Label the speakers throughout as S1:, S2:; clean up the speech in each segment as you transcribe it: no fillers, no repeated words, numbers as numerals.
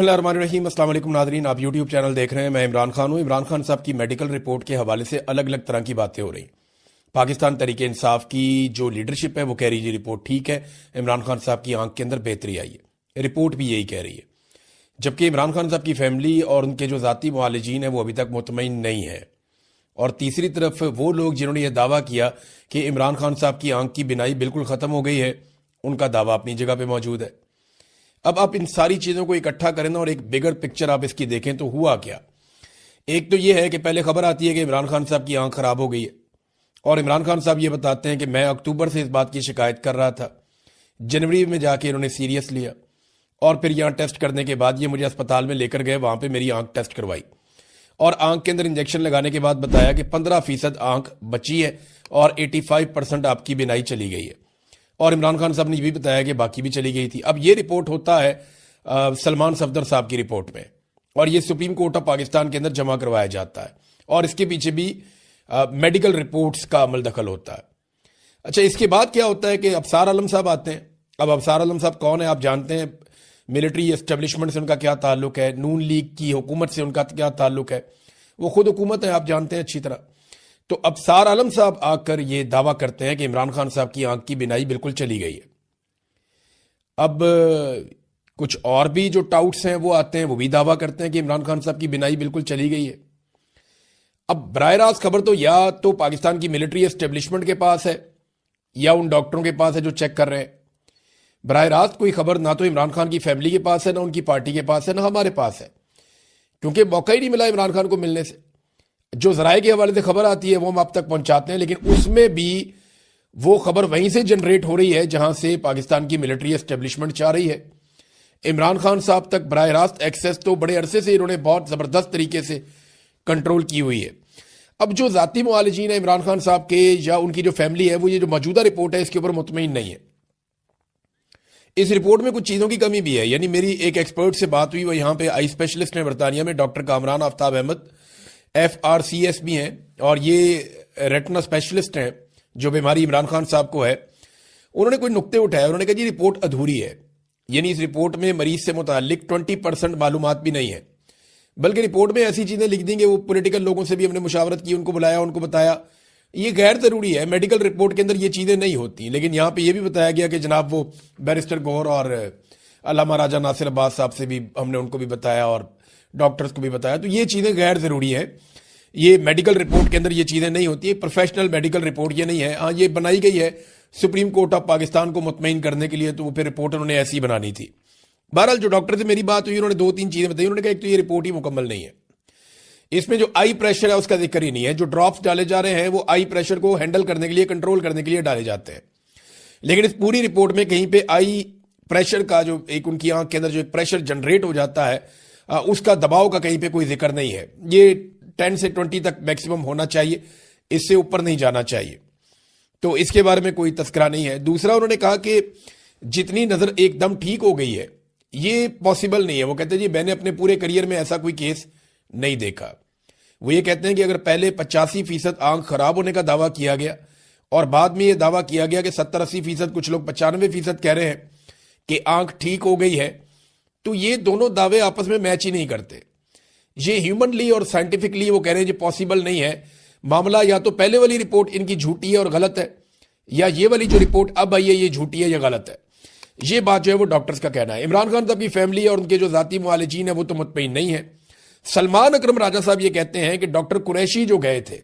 S1: बिस्मिल्लाहिर्रहमानिर्रहीम। अस्सलाम वालेकुम नाज़रीन, आप यूट्यूब चैनल देख रहे हैं। मैं इमरान खान हूँ। इमरान खान साहब की मेडिकल रिपोर्ट के हवाले से अलग अलग तरह की बातें हो रही। पाकिस्तान तरीके इंसाफ की जो लीडरशिप है वो कह रही है रिपोर्ट ठीक है, इमरान खान साहब की आंख के अंदर बेहतरी आई है। रिपोर्ट भी यही कह रही है, जबकि इमरान खान साहब की फैमिली और उनके जो ज़ाती मुआलिजीन हैं वो अभी तक मुतमईन नहीं है। और तीसरी तरफ वो लोग जिन्होंने यह दावा किया कि इमरान खान साहब की आंख की बिनाई बिल्कुल ख़त्म हो गई है, उनका दावा अपनी जगह पर मौजूद है। अब आप इन सारी चीज़ों को इकट्ठा करें ना और एक बिगर पिक्चर आप इसकी देखें तो हुआ क्या। एक तो ये है कि पहले खबर आती है कि इमरान खान साहब की आंख खराब हो गई है, और इमरान खान साहब ये बताते हैं कि मैं अक्टूबर से इस बात की शिकायत कर रहा था, जनवरी में जाके इन्होंने सीरियस लिया और फिर यहाँ टेस्ट करने के बाद ये मुझे अस्पताल में लेकर गए, वहाँ पे मेरी आंख टेस्ट करवाई और आंख के अंदर इंजेक्शन लगाने के बाद बताया कि 15% आंख बची है और 85% आपकी बिनाई चली गई है। और इमरान खान साहब ने ये भी बताया कि बाकी भी चली गई थी। अब ये रिपोर्ट होता है सलमान सफदर साहब की रिपोर्ट में, और ये सुप्रीम कोर्ट ऑफ पाकिस्तान के अंदर जमा करवाया जाता है, और इसके पीछे भी मेडिकल रिपोर्ट्स का अमल दखल होता है। अच्छा, इसके बाद क्या होता है कि अफसार आलम साहब आते हैं। अब अफसार आलम साहब कौन है आप जानते हैं, मिलिट्री एस्टेब्लिशमेंट से उनका क्या ताल्लुक है, नून लीग की हुकूमत से उनका क्या ताल्लुक है, वो खुद हुकूमत है, आप जानते हैं अच्छी तरह। तो अफसार आलम साहब आकर ये दावा करते हैं कि इमरान खान साहब की आंख की बिनाई बिल्कुल चली गई है। अब कुछ और भी जो टाउट्स हैं वो आते हैं, वो भी दावा करते हैं कि इमरान खान साहब की बिनाई बिल्कुल चली गई है। अब बराह रास्त खबर तो या तो पाकिस्तान की मिलिट्री एस्टेब्लिशमेंट के पास है या उन डॉक्टरों के पास है जो चेक कर रहे हैं। बराह रास्त कोई खबर ना तो इमरान खान की फैमिली के पास है, ना उनकी पार्टी के पास है, ना हमारे पास है, क्योंकि मौका ही नहीं मिला इमरान खान को मिलने से। जो जराए के हवाले से खबर आती है वो हम आप तक पहुंचाते हैं, लेकिन उसमें भी वो खबर वहीं से जनरेट हो रही है जहां से पाकिस्तान की मिलिट्री एस्टेब्लिशमेंट चाह रही है। इमरान खान साहब तक बराह रास्त एक्सेस तो बड़े अरसे से इन्होंने बहुत ज़बरदस्त तरीके से कंट्रोल की हुई है। अब जो ज़ाती मुआलिजीन है इमरान खान साहब के या उनकी जो फैमिली है, वो ये जो मौजूदा रिपोर्ट है इसके ऊपर मुतमईन नहीं है। इस रिपोर्ट में कुछ चीज़ों की कमी भी है। यानी मेरी एक एक्सपर्ट से बात हुई, वो यहाँ पे आई स्पेशलिस्ट हैं बरतानिया में, डॉक्टर कामरान आफ्ताब अहमद, FRCS भी हैं, और ये रेटिना स्पेशलिस्ट हैं जो बीमारी इमरान खान साहब को है। उन्होंने कोई नुक्ते उठाए, उन्होंने कहा जी रिपोर्ट अधूरी है। यानी इस रिपोर्ट में मरीज से मुतालिक 20% मालूमात भी नहीं है, बल्कि रिपोर्ट में ऐसी चीज़ें लिख देंगे। वो पॉलिटिकल लोगों से भी हमने मुशावरत की, उनको बुलाया, उनको बताया ये गैर ज़रूरी है, मेडिकल रिपोर्ट के अंदर ये चीज़ें नहीं होती। लेकिन यहाँ पे ये भी बताया गया कि जनाब वो बैरिस्टर गौर और अल्लामा राजा नासिर अब्बास साहब से भी हमने उनको भी बताया और डॉक्टर्स को भी बताया, तो ये चीज़ें गैर ज़रूरी है। ये मेडिकल रिपोर्ट के अंदर ये चीज़ें नहीं होती है, प्रोफेशनल मेडिकल रिपोर्ट ये नहीं है। हाँ, ये बनाई गई है सुप्रीम कोर्ट ऑफ पाकिस्तान को मुतमईन करने के लिए, तो वो फिर रिपोर्ट उन्होंने ऐसी बनानी थी। बहरहाल जो डॉक्टर से मेरी बात हुई, उन्होंने 2-3 चीज़ें बताई। उन्होंने कहा एक तो ये रिपोर्ट ही मुकम्मल नहीं है, इसमें जो आई प्रेशर है उसका जिक्र ही नहीं है। जो ड्रॉप्स डाले जा रहे हैं वो आई प्रेशर को हैंडल करने के लिए, कंट्रोल करने के लिए डाले जाते हैं, लेकिन इस पूरी रिपोर्ट में कहीं पे आई प्रेशर का जो एक उनकी आंख के अंदर जो एक प्रेशर जनरेट हो जाता है, उसका दबाव का कहीं पे कोई जिक्र नहीं है। ये 10 से 20 तक मैक्सिमम होना चाहिए, इससे ऊपर नहीं जाना चाहिए, तो इसके बारे में कोई तस्करा नहीं है। दूसरा, उन्होंने कहा कि जितनी नज़र एकदम ठीक हो गई है ये पॉसिबल नहीं है। वो कहते हैं जी मैंने अपने पूरे करियर में ऐसा कोई केस नहीं देखा। वो ये कहते हैं कि अगर पहले 85% आंख खराब होने का दावा किया गया और बाद में ये दावा किया गया कि 70-80%, कुछ लोग 95% कह रहे हैं कि आंख ठीक हो गई है, तो ये दोनों दावे आपस में मैच ही नहीं करते। ये ह्यूमनली और साइंटिफिकली वो कह रहे हैं जी पॉसिबल नहीं है। मामला या तो पहले वाली रिपोर्ट इनकी झूठी है और गलत है, या ये वाली जो रिपोर्ट अब आई है ये झूठी है या गलत है। ये बात जो है वो डॉक्टर्स का कहना है। इमरान खान साहब की फैमिली और उनके जो जाती मुआलिजीन है वो तो मुतमईन नहीं है। सलमान अकरम राजा साहब ये कहते हैं कि डॉक्टर कुरैशी जो गए थे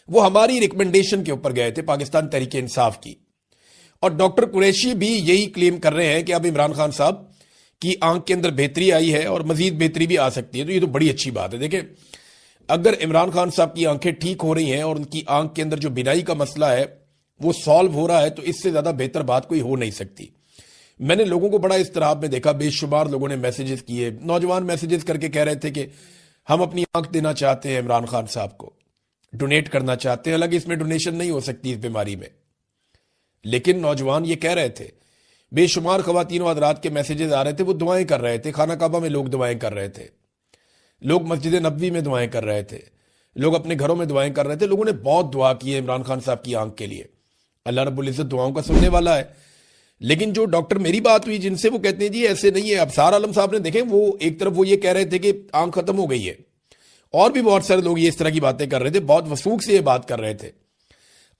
S1: वो हमारी रिकमेंडेशन के ऊपर गए थे, पाकिस्तान तहरीक इंसाफ की, और डॉक्टर कुरैशी भी यही क्लेम कर रहे हैं कि अब इमरान खान साहब की आंख के अंदर बेहतरी आई है और मजीद बेहतरी भी आ सकती है। तो ये तो बड़ी अच्छी बात है। देखिए, अगर इमरान खान साहब की आंखें ठीक हो रही हैं और उनकी आंख के अंदर जो बिनाई का मसला है वो सॉल्व हो रहा है, तो इससे ज़्यादा बेहतर बात कोई हो नहीं सकती। मैंने लोगों को बड़ा इस्तराब में देखा, बेशुमार लोगों ने मैसेजेस किए, नौजवान मैसेजेस करके कह रहे थे कि हम अपनी आंख देना चाहते हैं इमरान खान साहब को, डोनेट करना चाहते हैं। हालांकि इसमें डोनेशन नहीं हो सकती इस बीमारी में, लेकिन नौजवान ये कह रहे थे। बेशुमार खवातीन और हज़रात के मैसेजेस आ रहे थे, वो दुआएं कर रहे थे। खाना काबा में लोग दुआएं कर रहे थे, लोग मस्जिद नबवी में दुआएं कर रहे थे, लोग अपने घरों में दुआएं कर रहे थे। लोगों ने बहुत दुआ की है इमरान खान साहब की आंख के लिए। अल्लाह रब्बुल इज़्ज़त दुआओं का सुनने वाला है। लेकिन जो डॉक्टर मेरी बात हुई जिनसे, वो कहते हैं जी ऐसे नहीं है। अबसार आलम साहब ने देखें, वो एक तरफ वो ये कह रहे थे कि आंख खत्म हो गई है, और भी बहुत सारे लोग ये इस तरह की बातें कर रहे थे, बहुत वसूख से ये बात कर रहे थे।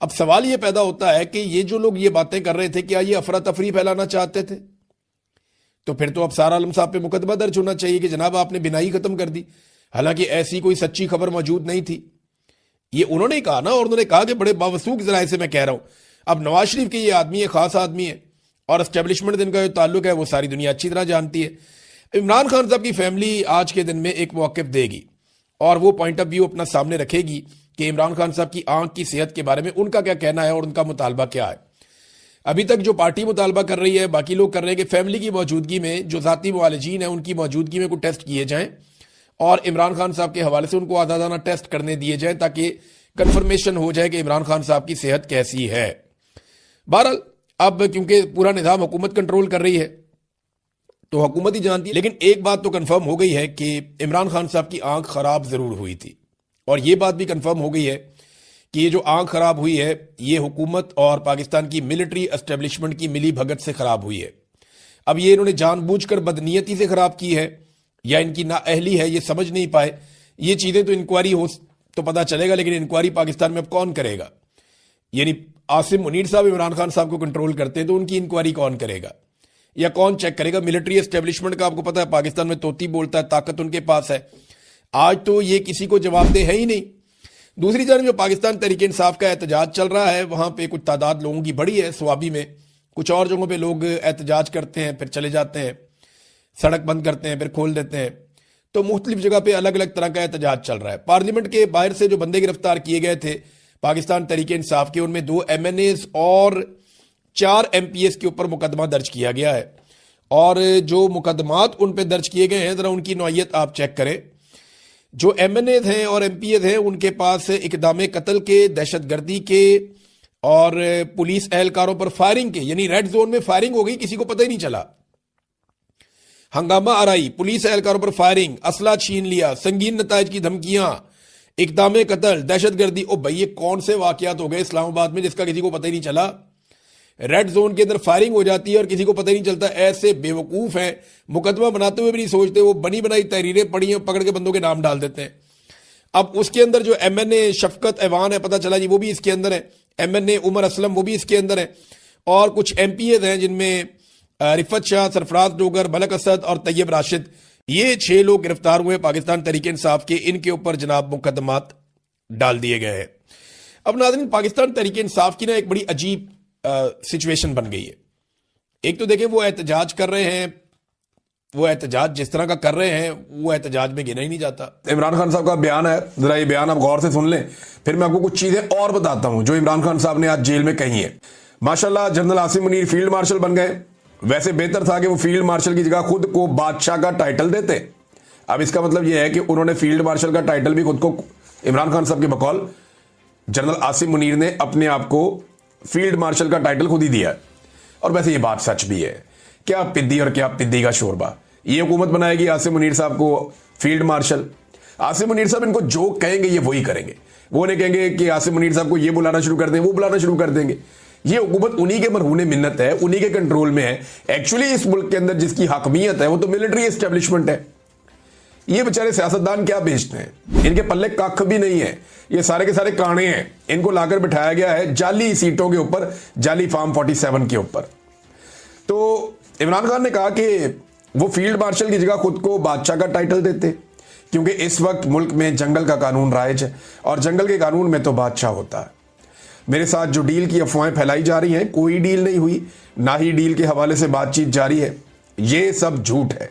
S1: अब सवाल ये पैदा होता है कि ये जो लोग ये बातें कर रहे थे, क्या ये अफरा तफरी फैलाना चाहते थे? तो फिर तो अबसार आलम साहब पे मुकदमा दर्ज होना चाहिए कि जनाब आपने बिनाई खत्म कर दी, हालांकि ऐसी कोई सच्ची खबर मौजूद नहीं थी। ये उन्होंने ही कहा ना, और उन्होंने कहा कि बड़े बावसूख जराए से मैं कह रहा हूं। अब नवाज शरीफ के ये आदमी है, खास आदमी है, और एस्टेब्लिशमेंट दिन का जो ताल्लुक है वो सारी दुनिया अच्छी तरह जानती है। इमरान खान साहब की फैमिली आज के दिन में एक मौक़िफ़ देगी और वो पॉइंट ऑफ व्यू अपना सामने रखेगी कि इमरान खान साहब की आंख की सेहत के बारे में उनका क्या कहना है और उनका मुतालबा क्या है। अभी तक जो पार्टी मुतालबा कर रही है, बाकी लोग कर रहे हैं कि फैमिली की मौजूदगी में जो ज़ाती मुआलजीन है उनकी मौजूदगी में कुछ टेस्ट किए जाएं और इमरान खान साहब के हवाले से उनको आज़ादाना टेस्ट करने दिए जाएं ताकि कंफर्मेशन हो जाए कि इमरान खान साहब की सेहत कैसी है। बहरहाल अब क्योंकि पूरा निज़ाम हुकूमत कंट्रोल कर रही है तो हुकूमत ही जानती है, लेकिन एक बात तो कंफर्म हो गई है कि इमरान खान साहब की आंख खराब जरूर हुई थी, और ये बात भी कंफर्म हो गई है कि ये जो आंख खराब हुई है ये हुकूमत और पाकिस्तान की मिलिट्री एस्टेब्लिशमेंट की मिली भगत से खराब हुई है। अब ये इन्होंने जानबूझकर बदनीयती से खराब की है या इनकी नाअहली है, ये समझ नहीं पाए। ये चीजें तो इंक्वायरी हो तो पता चलेगा, लेकिन इंक्वायरी पाकिस्तान में अब कौन करेगा? यानी आसिम मुनीर साहब इमरान खान साहब को कंट्रोल करते हैं तो उनकी इंक्वायरी कौन करेगा या कौन चेक करेगा? मिलिट्री एस्टेब्लिशमेंट का आपको पता है पाकिस्तान में तोती बोलता है, ताकत उनके पास है। आज तो ये किसी को जवाबदेह है ही नहीं। दूसरी जानब जो पाकिस्तान तहरीक इंसाफ का एहतजाज चल रहा है वहां पे कुछ तादाद लोगों की बड़ी है स्वाबी में, कुछ और जगहों पे लोग एहतजाज करते हैं फिर चले जाते हैं, सड़क बंद करते हैं फिर खोल देते हैं, तो मुख्तलिफ जगह पे अलग अलग तरह का एहतजाज चल रहा है। पार्लियामेंट के बाहर से जो बंदे गिरफ्तार किए गए थे पाकिस्तान तहरीक इंसाफ के, उनमें 2 MNAs और 4 MPs के ऊपर मुकदमा दर्ज किया गया है, और जो मुकदमात उन पे दर्ज किए गए हैं जरा उनकी नौयत आप चेक करें। जो MNAs हैं और MPs हैं उनके पास इक़दाम कत्ल के, दहशतगर्दी के और पुलिस एहलकारों पर फायरिंग के, यानी रेड जोन में फायरिंग हो गई, किसी को पता ही नहीं चला, हंगामा आराई, पुलिस एहलकारों पर फायरिंग, असला छीन लिया, संगीन नतायज की धमकियां, इक़दाम कत्ल, दहशतगर्दी। ओ भाई ये कौन से वाकयात हो गए इस्लामाबाद में जिसका किसी को पता ही नहीं चला? रेड जोन के अंदर फायरिंग हो जाती है और किसी को पता ही नहीं चलता। ऐसे बेवकूफ हैं, मुकदमा बनाते हुए भी नहीं सोचते, वो बनी बनाई तहरीरें पड़ी हैं, पकड़ के बंदों के नाम डाल देते हैं। अब उसके अंदर जो MNA शफकत ऐवान है, पता चला जी वो भी इसके अंदर है, MNA उमर असलम वो भी इसके अंदर है, और कुछ MPs हैं जिनमें रिफत शाह, सरफराज डोगर, मलक असद और तैयब राशिद, ये 6 लोग गिरफ्तार हुए पाकिस्तान तहरीक इंसाफ के। इनके ऊपर जनाब मुकदमात डाल दिए गए हैं। अब नाज़रीन पाकिस्तान तहरीक इंसाफ की ना एक बड़ी अजीब सिचुएशन बन गई है। एक तो देखें वो एहतजाज कर रहे हैं, वो एहतजाज जिस तरह का कर रहे हैं वो एहतजाज में गिना ही नहीं जाता।
S2: इमरान खान साहब का बयान है, जरा ये बयान आप गौर से सुन लें, फिर मैं आपको कुछ चीजें और बताता हूं जो इमरान खान साहब ने आज जेल में कही है। माशाल्लाह general Asim Munir field marshal बन गए। वैसे बेहतर था कि वो फील्ड मार्शल की जगह खुद को बादशाह का टाइटल देते। अब इसका मतलब यह है कि उन्होंने फील्ड मार्शल का टाइटल भी खुद को, इमरान खान साहब के बकौल जनरल आसिम मुनीर ने अपने आप को फील्ड मार्शल का टाइटल खुद ही दिया। और वैसे ये बात सच भी है, क्या पिद्दी और क्या पिद्दी का शोरबा। ये हुकूमत बनाएगी आसिम मुनीर साहब को फील्ड मार्शल। आसिम मुनीर साहब इनको जो कहेंगे ये वही करेंगे। वो नहीं कहेंगे कि आसिम मुनीर साहब को ये बुलाना शुरू कर दें, वो बुलाना शुरू कर देंगे। ये हुकूमत उन्हीं के मरहूने मिन्नत है, उन्हीं के कंट्रोल में है। एक्चुअली इस मुल्क के अंदर जिसकी हकमियत है वो तो मिलिट्री एस्टेब्लिशमेंट है। ये बेचारे सियासतदान क्या बेचते हैं, इनके पल्ले कख भी नहीं है। ये सारे के सारे काने हैं, इनको लाकर बिठाया गया है जाली सीटों के ऊपर, जाली फार्म 47 के ऊपर। तो इमरान खान ने कहा कि वो फील्ड मार्शल की जगह खुद को बादशाह का टाइटल देते, क्योंकि इस वक्त मुल्क में जंगल का कानून राइज है और जंगल के कानून में तो बादशाह होता है। मेरे साथ जो डील की अफवाहें फैलाई जा रही हैं, कोई डील नहीं हुई, ना ही डील के हवाले से बातचीत जारी है, ये सब झूठ है।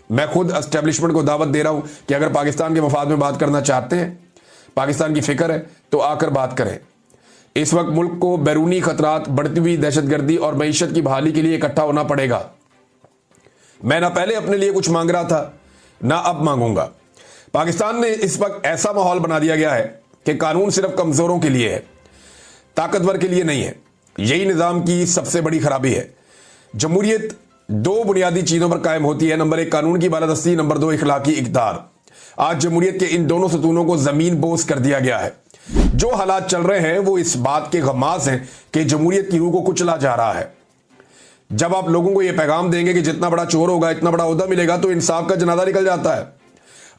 S2: मैं खुद एस्टेब्लिशमेंट को दावत दे रहा हूं कि अगर पाकिस्तान के मफाद में बात करना चाहते हैं, पाकिस्तान की फिक्र है, तो आकर बात करें। इस वक्त मुल्क को बैरूनी खतरात, बढ़ती हुई दहशतगर्दी और मईशत की बहाली के लिए इकट्ठा होना पड़ेगा। मैं ना पहले अपने लिए कुछ मांग रहा था, ना अब मांगूंगा। पाकिस्तान ने इस वक्त ऐसा माहौल बना दिया गया है कि कानून सिर्फ कमजोरों के लिए है, ताकतवर के लिए नहीं है। यही निजाम की सबसे बड़ी खराबी है। जमहूरियत 2 बुनियादी चीजों पर कायम होती है, नंबर 1 कानून की बालादस्ती, नंबर 2 इखलाकी इक़्तिदार। आज जमहूरियत के इन दोनों सतूनों को जमीन बोस कर दिया गया है। जो हालात चल रहे हैं वो इस बात के गमास हैं कि जमहूरियत की रूह को कुचला जा रहा है। जब आप लोगों को यह पैगाम देंगे कि जितना बड़ा चोर होगा इतना बड़ा ओहदा मिलेगा, तो इंसाफ का जनाजा निकल जाता है।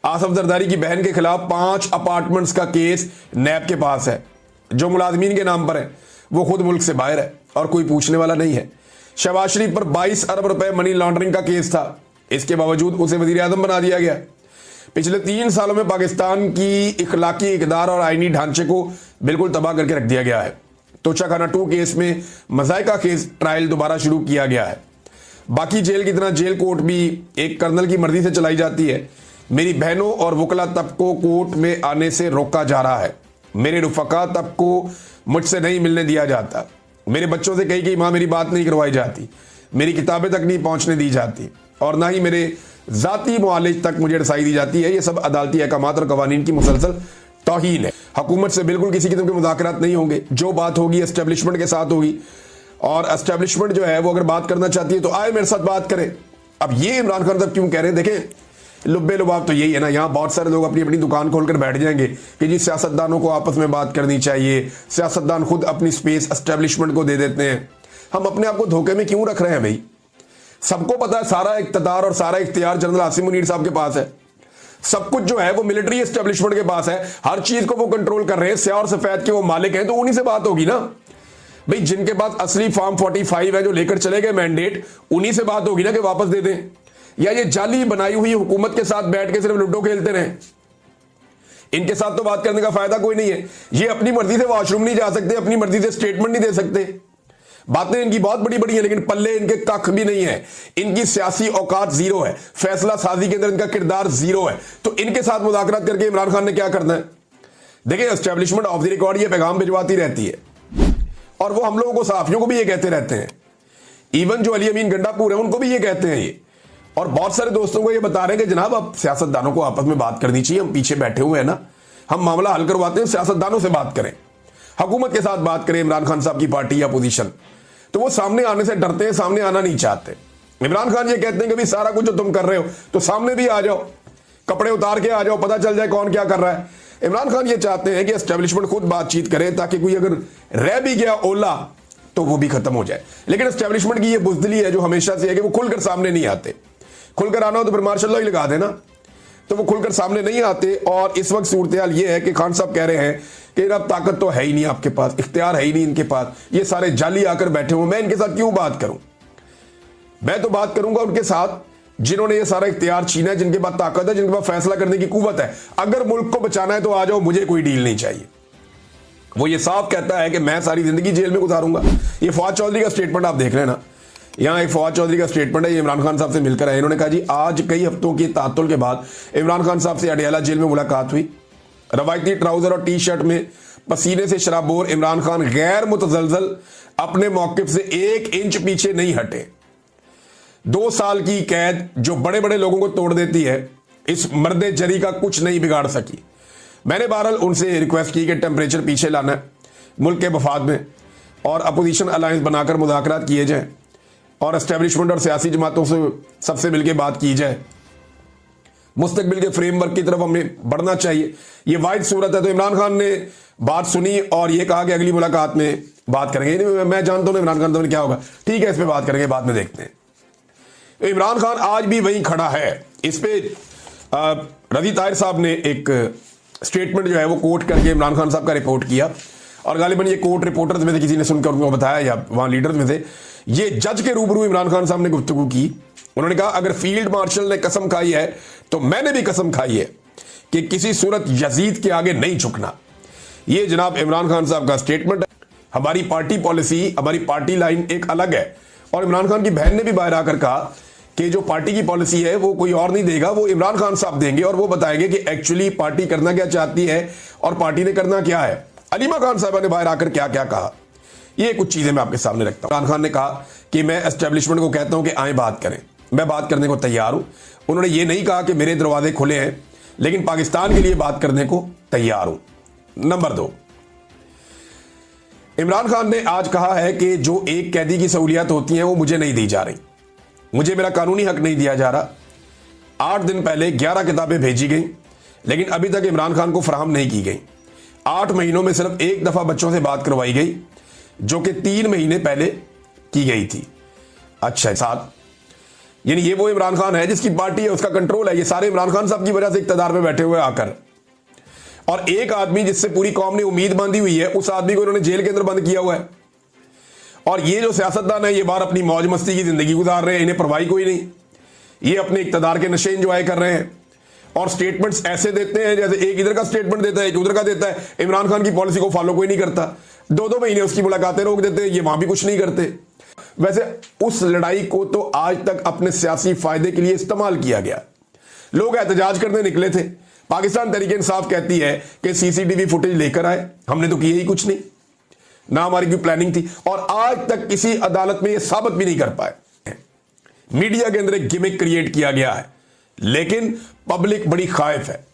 S2: आसफ जरदारी की बहन के खिलाफ 5 अपार्टमेंट्स का केस नैब के पास है, जो मुलाजमीन के नाम पर है, वो खुद मुल्क से बाहर है और कोई पूछने वाला नहीं है। शहबाज शरीफ पर 22 अरब रुपए मनी लॉन्ड्रिंग का केस था, इसके बावजूद उसे वजीर आजम बना दिया गया। पिछले 3 सालों में पाकिस्तान की इखलाकी इकदार और आईनी ढांचे को बिल्कुल तबाह करके रख दिया गया है। तोशाखाना 2 केस में मजाइका केस ट्रायल दोबारा शुरू किया गया है। बाकी जेल की तरह जेल कोर्ट भी एक कर्नल की मर्जी से चलाई जाती है। मेरी बहनों और वकला तबको कोर्ट में आने से रोका जा रहा है। मेरे रुफका तबको मुझसे नहीं मिलने दिया जाता। मेरे बच्चों से कही कि मां मेरी बात नहीं करवाई जाती, मेरी किताबें तक नहीं पहुंचने दी जाती, और ना ही मेरे जाती मुआलिज तक मुझे रसाई दी जाती है। ये सब अदालती अहकामात और कवानीन की मुसलसल तौहीन है। हुकूमत से बिल्कुल किसी किस्म के मुज़ाकरात नहीं होंगे। जो बात होगी एस्टेब्लिशमेंट के साथ होगी, और एस्टेब्लिशमेंट जो है वो अगर बात करना चाहती है तो आए मेरे साथ बात करें। अब ये इमरान खान साहब क्यों कह रहे हैं, देखें लुब्बे लुबाब तो यही है ना, यहाँ बहुत सारे लोग अपनी अपनी दुकान खोलकर बैठ जाएंगे कि जी सियासतदानों को आपस में बात करनी चाहिए, सियासतदान खुद अपनी स्पेस एस्टेब्लिशमेंट को दे देते हैं। हम अपने आप को धोखे में क्यों रख रहे हैं भाई? सबको पता है सारा इख्तियार और सारा इख्तियार जनरल आसिम मुनीर साहब के पास है। सब कुछ जो है वो मिलिट्री एस्टेब्लिशमेंट के पास है। हर चीज को वो कंट्रोल कर रहे हैं, स्याह और सफेद के वो मालिक हैं, तो उन्हीं से बात होगी ना भाई। जिनके पास असली फॉर्म 45 है जो लेकर चले गए मैंडेट, उन्हीं से बात होगी ना कि वापस दे दें, या ये जाली बनाई हुई हुकूमत के साथ बैठ के सिर्फ लूडो खेलते रहे। इनके साथ तो बात करने का फायदा कोई नहीं है। ये अपनी मर्जी से वॉशरूम नहीं जा सकते, अपनी मर्जी से स्टेटमेंट नहीं दे सकते। बातें इनकी बहुत बड़ी बड़ी है, लेकिन पल्ले इनके कख भी नहीं है। इनकी सियासी औकात जीरो है, फैसला साजी के अंदर इनका किरदार जीरो है। तो इनके साथ मुज़ाकरात करके इमरान खान ने क्या करना है? देखिए एस्टेब्लिशमेंट ऑफ द रिकॉर्ड ये पैगाम भिजवाती रहती है, और वो हम लोगों को, सहाफियों को भी ये कहते रहते हैं। इवन जो अली अमीन गंडापुर है उनको भी ये कहते हैं ये, और बहुत सारे दोस्तों को ये बता रहे हैं कि जनाब आप सियासतदानों को आपस में बात करनी चाहिए, हम पीछे बैठे हुए हैं ना, हम मामला हल करवाते हैं, सियासतदानों से बात करें, हुकूमत के साथ बात करें। इमरान खान साहब की पार्टी या पोजीशन, तो वो सामने आने से डरते हैं, सामने आना नहीं चाहते। इमरान खान ये कहते हैं कि भाई सारा कुछ जो तुम कर रहे हो तो सामने भी आ जाओ, कपड़े उतार के आ जाओ, पता चल जाए कौन क्या कर रहा है। इमरान खान ये चाहते हैं कि एस्टेब्लिशमेंट खुद बातचीत करे, ताकि कोई अगर रह भी गया ओला तो वो भी खत्म हो जाए। लेकिन एस्टेब्लिशमेंट की ये बुज़दिली है जो हमेशा से है कि वो खुलकर सामने नहीं आते। खुलकर आना हो तो फिर मार्शल लॉ ही लगा देना, तो वो खुलकर सामने नहीं आते। और इस वक्त सूरत हाल ये है कि खान साहब कह रहे हैं कि अब ताकत तो है ही नहीं आपके पास, इख्तियार है ही नहीं इनके पास, ये सारे जाली आकर बैठे हुए, मैं इनके साथ क्यों बात करूं? मैं तो बात करूंगा उनके साथ जिन्होंने ये सारा इख्तियार छीना है, जिनके पास ताकत है, जिनके पास फैसला करने की कुव्वत है। अगर मुल्क को बचाना है तो आ जाओ, मुझे कोई डील नहीं चाहिए। वो ये साफ कहता है कि मैं सारी जिंदगी जेल में गुजारूंगा। ये फवाद चौधरी का स्टेटमेंट आप देख रहे हैं ना, यहाँ एक फवाद चौधरी का स्टेटमेंट है, ये इमरान खान साहब से मिलकर आए। इन्होंने कहा जी आज कई हफ्तों की तातुल के बाद इमरान खान साहब से अडयाला जेल में मुलाकात हुई। रवायती ट्राउजर और टी शर्ट में पसीने से शराबोर इमरान खान गैर मुतजलजल अपने मौकिफ से 1 इंच पीछे नहीं हटे। 2 साल की कैद जो बड़े बड़े लोगों को तोड़ देती है, इस मर्दे जरी का कुछ नहीं बिगाड़ सकी। मैंने बहरहाल उनसे रिक्वेस्ट की कि टेम्परेचर पीछे लाना है मुल्क के मफाद में, और अपोजिशन अलायंस बनाकर मुज़ाकरात किए जाए, और एस्टेब्लिशमेंट और सियासी जमातों से सबसे मिलकर बात की जाए। मुस्तकबिल के फ्रेमवर्क की तरफ हमें बढ़ना चाहिए। ये वाहिद सूरत है। तो इमरान खान ने बात सुनी और ये कहा कि अगली मुलाकात में बात करेंगे। मैं जानता हूं इमरान खान साहब ने क्या होगा, ठीक है इस पे बात करेंगे, बाद में देखते हैं। तो इमरान खान आज भी वहीं खड़ा है। इस पे रजी ताहिर साहब ने एक स्टेटमेंट जो है वो कोट करके इमरान खान साहब का रिपोर्ट किया, और गालिबन ये कोट रिपोर्टर्स में से किसी ने सुनकर उनको बताया या वहां लीडर्स में से, ये जज के रूबरू इमरान खान साहब ने गुफ्तगू की। उन्होंने कहा अगर फील्ड मार्शल ने कसम खाई है तो मैंने भी कसम खाई है कि किसी सूरत यजीद के आगे नहीं झुकना। ये जनाब इमरान खान साहब का स्टेटमेंट है। हमारी पार्टी पॉलिसी, हमारी पार्टी लाइन एक अलग है, और इमरान खान की बहन ने भी बाहर आकर कहा कि जो पार्टी की पॉलिसी है वो कोई और नहीं देगा, वो इमरान खान साहब देंगे, और वो बताएंगे कि एक्चुअली पार्टी करना क्या चाहती है और पार्टी ने करना क्या है। अलीमा खान साहब ने बाहर आकर क्या क्या कहा, ये कुछ चीजें मैं आपके सामने रखता हूं। इमरान खान ने कहा कि मैं एस्टेब्लिशमेंट को कहता हूं कि आए बात करें, मैं बात करने को तैयार हूं। उन्होंने ये नहीं कहा कि मेरे दरवाजे खुले हैं, लेकिन पाकिस्तान के लिए बात करने को तैयार हूं। नंबर 2, इमरान खान ने आज कहा है कि जो एक कैदी की सहूलियत होती हैं वो मुझे नहीं दी जा रही, मुझे मेरा कानूनी हक नहीं दिया जा रहा। 8 दिन पहले 11 किताबें भेजी गई, लेकिन अभी तक इमरान खान को फराहम नहीं की गई। 8 महीनों में सिर्फ 1 दफा बच्चों से बात करवाई गई, जो कि 3 महीने पहले की गई थी। अच्छा साथ, यानी ये वो इमरान खान है जिसकी पार्टी है, उसका कंट्रोल है, ये सारे इमरान खान साहब की वजह से इक्तदार में बैठे हुए आकर। और एक आदमी जिससे पूरी कौम ने उम्मीद बांधी हुई है, उस आदमी को इन्होंने जेल के अंदर बंद किया हुआ है। और ये जो सियासतदान है, ये बाहर अपनी मौज मस्ती की जिंदगी गुजार रहे हैं, इन्हें परवाही कोई नहीं, ये अपने इक्तदार के नशे एंजॉय कर रहे हैं और स्टेटमेंट्स ऐसे देते हैं जैसे एक इधर का स्टेटमेंट देता है, एक उधर का देता है। इमरान खान की पॉलिसी को फॉलो कोई नहीं करता, 2-2 महीने उसकी मुलाकातें रोक देते हैं, ये वहां भी कुछ नहीं करते। वैसे उस लड़ाई को तो आज तक अपने सियासी फायदे के लिए इस्तेमाल किया गया। लोग एहतजाज करने निकले थे, पाकिस्तान तहरीक इंसाफ कहती है कि सीसीटीवी फुटेज लेकर आए, हमने तो किया ही कुछ नहीं, ना हमारी कोई प्लानिंग थी, और आज तक किसी अदालत में यह साबित भी नहीं कर पाए। मीडिया के अंदर एक गिमिक क्रिएट किया गया है, लेकिन पब्लिक बड़ी खाइफ है।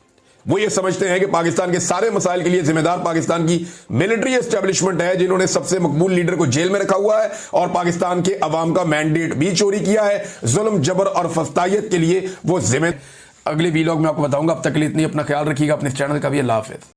S2: वो ये समझते हैं कि पाकिस्तान के सारे मसाइल के लिए जिम्मेदार पाकिस्तान की मिलिट्री एस्टेब्लिशमेंट है, जिन्होंने सबसे मकबूल लीडर को जेल में रखा हुआ है और पाकिस्तान के अवाम का मैंडेट भी चोरी किया है। जुल्म, जबर और फस्तायत के लिए वो जिम्मेदार। अगले वीलॉग में आपको बताऊंगा। अब तक के लिए इतनी, अपना ख्याल रखिएगा, अपने चैनल का भी। अल्लाह हाफिज।